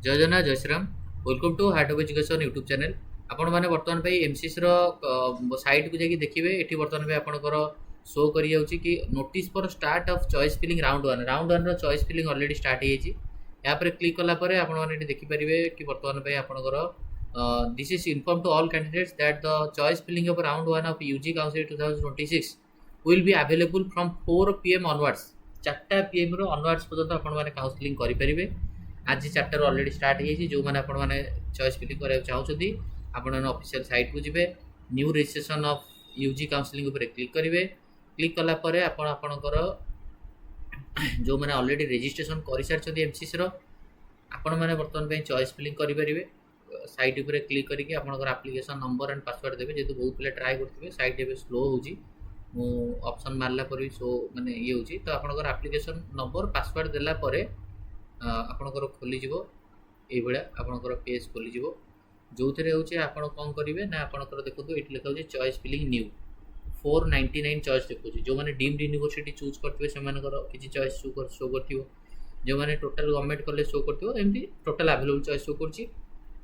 जय जगन्नाथ जय Shriram. Welcome to Heart of Education YouTube channel. आपण मैंने बर्तमान पे एमसीसी साइट को जाकि देखिए ये बर्तमान पे आपंकर शो कर कि notice for start of choice filling round one choice filling already start हो क्लिक कलापर आपने देखिपारे कि बर्तमान पे आपंकर this is inform to all candidates that the choice filling of round one of UG council 2026 will be available from 4 PM onwards. 4टा PM onwards पर्यंत आपने काउंसलिंग करेंगे। आज 4टार अलरेडी स्टार्ट हो जो मैंने आपने चॉइस फिलिंग कराया चाहते आपने ऑफिशियल साइट को जी new registration of UG counselling उपर क्लिक करेंगे। क्लिक कलापर आपणकर जो मैंने अलरेडी रजिस्ट्रेशन कर सारी एमसीसी आपण मैंने बर्तमान चॉइस फिलिंग करेंगे। साइट उपर क्लिक करके आपंकर आप्लिकेसन नंबर एंड पासवर्ड देवे जेहतु बहुत पिला ट्राए करते साइट एवं स्लो हो ऑप्शन मारला पर भी शो माने ये होची तो आपंकर आप्लिकेसन नंबर पासवर्ड देलापर आपणकर खोलीज ये आपणकर पेज खोलीज जो थे आपड़ कौन करेंगे ना आपंकर देखो ये लिखा चॉइस फिलिंग न्यू 499 चॉइस देखो जो मैंने डीम्ड यूनिवर्सिटी चूज करते किसी चॉइस शो कर जो मैंने टोटाल गवर्नमेंट कॉलेज शो करती टोटाल अवेलेबल चॉइस शो कर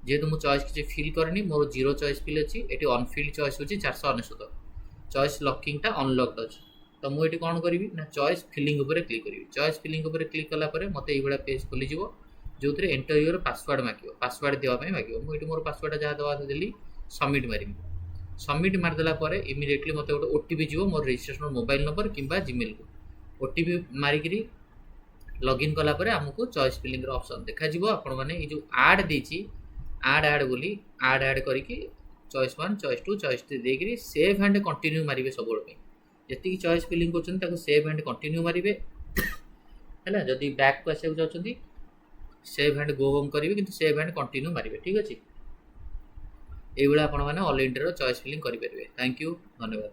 जेहेतु मुझे चॉइस किसी फिल करनी मोर 0 चॉइस फिल अच्छी ये अनफिल्ड चॉइस होची 499 चॉइस लॉकिंगटा अनलॉक्ड अच्छी तो मुझे कौन करी ना चॉइस फिलिंग उपर क्लिक करी। चॉइस फिलिंग उपर क्लिक कलापर मत ये पेज खोलीज जो थे एंटर योर पासवर्ड मांग पासवर्ड देवाई मांग मुझे मोर पासवर्ड जहाँ दवा देली सबमिट मारि सबमिट मारिदेला इमिडिएटली मत गोटे ओटीपी जीव मोर रजिस्ट्रेशन मोबाइल नंबर कि जीमेल को ओटीपी मारिकी लॉगिन कलापर आमको चॉइस फिलिंग ऑप्शन देखा आपण मैंने जो आड देती आड बोली आड करके चॉइस 1 चॉइस 2 चॉइस 3 देकर सेव एंड कंटिन्यू मारे सब जी चॉइस फिलिंग कर सेव एंड कंटिन्यू मारे है जदि बैक को आसा चाहते सेव एंड गो होम करेंगे कि सेव एंड कंटिन्यू मारे ठीक अच्छे ये आप ऑल इंडिया चॉइस फिलिंग करेंगे। थैंक यू धन्यवाद।